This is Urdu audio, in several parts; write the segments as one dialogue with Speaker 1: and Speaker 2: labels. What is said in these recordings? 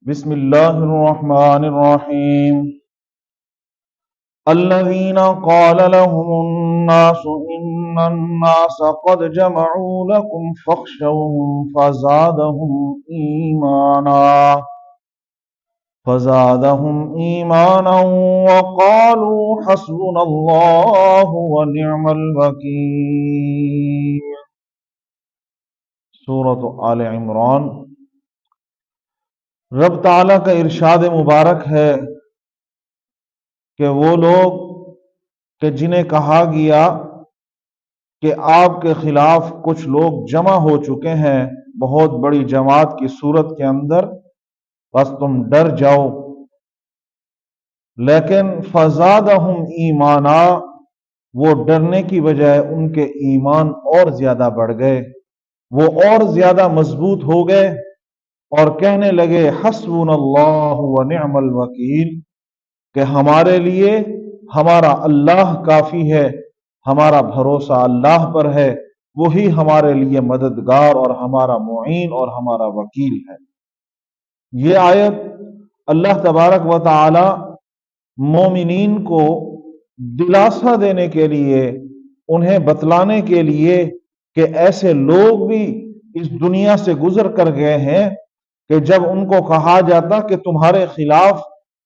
Speaker 1: بسم الله الرحمن الرحيم. الذين قال لهم الناس إن الناس قد جمعوا لكم فاخشوهم فزادهم إيمانا وقالوا حسبنا الله ونعم الوكيل. سورۃ آل عمران. رب تعالیٰ کا ارشاد مبارک ہے کہ وہ لوگ کہ جنہیں کہا گیا کہ آپ کے خلاف کچھ لوگ جمع ہو چکے ہیں بہت بڑی جماعت کی صورت کے اندر، بس تم ڈر جاؤ، لیکن فزادہم ایمانا، وہ ڈرنے کی بجائے ان کے ایمان اور زیادہ بڑھ گئے، وہ اور زیادہ مضبوط ہو گئے اور کہنے لگے حسبنا اللہ ونعم الوکیل، کہ ہمارے لیے ہمارا اللہ کافی ہے، ہمارا بھروسہ اللہ پر ہے، وہی ہمارے لیے مددگار اور ہمارا معین اور ہمارا وکیل ہے۔ یہ آیت اللہ تبارک و تعالی مومنین کو دلاسا دینے کے لیے، انہیں بتلانے کے لیے کہ ایسے لوگ بھی اس دنیا سے گزر کر گئے ہیں کہ جب ان کو کہا جاتا کہ تمہارے خلاف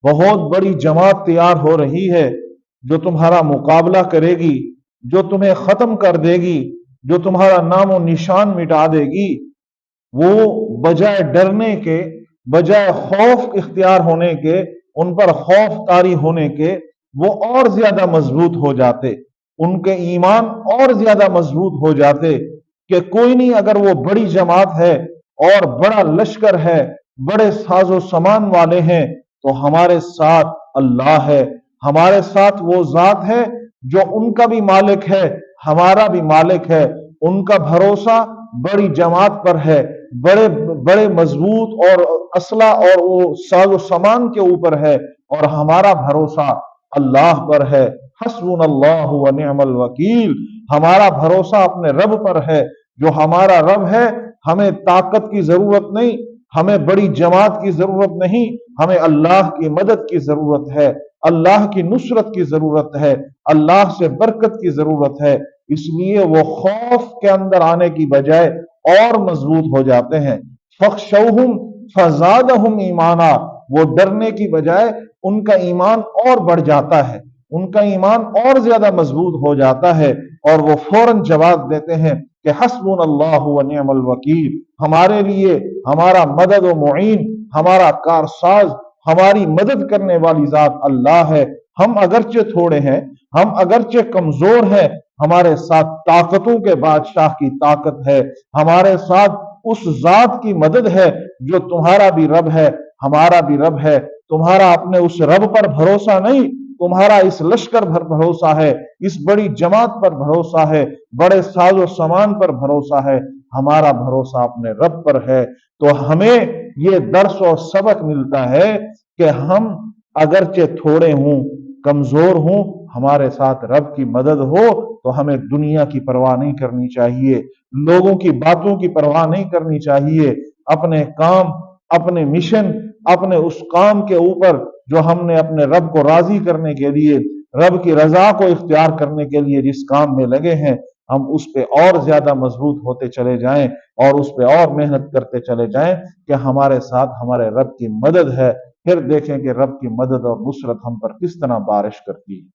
Speaker 1: بہت بڑی جماعت تیار ہو رہی ہے جو تمہارا مقابلہ کرے گی، جو تمہیں ختم کر دے گی، جو تمہارا نام و نشان مٹا دے گی، وہ بجائے ڈرنے کے، بجائے خوف اختیار ہونے کے، ان پر خوف طاری ہونے کے، وہ اور زیادہ مضبوط ہو جاتے، ان کے ایمان اور زیادہ مضبوط ہو جاتے کہ کوئی نہیں، اگر وہ بڑی جماعت ہے اور بڑا لشکر ہے، بڑے ساز و سامان والے ہیں، تو ہمارے ساتھ اللہ ہے، ہمارے ساتھ وہ ذات ہے جو ان کا بھی مالک ہے، ہمارا بھی مالک ہے۔ ان کا بھروسہ بڑی جماعت پر ہے، بڑے بڑے مضبوط اور اسلحہ اور وہ ساز و سامان کے اوپر ہے، اور ہمارا بھروسہ اللہ پر ہے۔ حسبنا اللہ ونعم الوکیل، ہمارا بھروسہ اپنے رب پر ہے، جو ہمارا رب ہے۔ ہمیں طاقت کی ضرورت نہیں، ہمیں بڑی جماعت کی ضرورت نہیں، ہمیں اللہ کی مدد کی ضرورت ہے، اللہ کی نصرت کی ضرورت ہے، اللہ سے برکت کی ضرورت ہے۔ اس لیے وہ خوف کے اندر آنے کی بجائے اور مضبوط ہو جاتے ہیں۔ فخشوہم فزادہم ایمانا، وہ ڈرنے کی بجائے ان کا ایمان اور بڑھ جاتا ہے، ان کا ایمان اور زیادہ مضبوط ہو جاتا ہے، اور وہ فوراً جواب دیتے ہیں کہ حسبنا اللہ ونعم الوکیل، ہمارے لیے ہمارا مدد و معین، ہمارا کارساز، ہماری مدد کرنے والی ذات اللہ ہے۔ ہم اگرچہ تھوڑے ہیں، ہم اگرچہ کمزور ہیں، ہمارے ساتھ طاقتوں کے بادشاہ کی طاقت ہے، ہمارے ساتھ اس ذات کی مدد ہے جو تمہارا بھی رب ہے، ہمارا بھی رب ہے۔ تمہارا اپنے اس رب پر بھروسہ نہیں، تمہارا اس لشکر پر بھروسہ ہے، اس بڑی جماعت پر بھروسہ ہے، بڑے ساز و سامان پر بھروسہ ہے، ہمارا بھروسہ اپنے رب پر ہے۔ تو ہمیں یہ درس و سبق ملتا ہے کہ ہم اگرچہ تھوڑے ہوں، کمزور ہوں، ہمارے ساتھ رب کی مدد ہو تو ہمیں دنیا کی پرواہ نہیں کرنی چاہیے، لوگوں کی باتوں کی پرواہ نہیں کرنی چاہیے، اپنے کام، اپنے مشن، اپنے اس کام کے اوپر جو ہم نے اپنے رب کو راضی کرنے کے لیے، رب کی رضا کو اختیار کرنے کے لیے جس کام میں لگے ہیں، ہم اس پہ اور زیادہ مضبوط ہوتے چلے جائیں اور اس پہ اور محنت کرتے چلے جائیں کہ ہمارے ساتھ ہمارے رب کی مدد ہے۔ پھر دیکھیں کہ رب کی مدد اور نصرت ہم پر کس طرح بارش کرتی ہے۔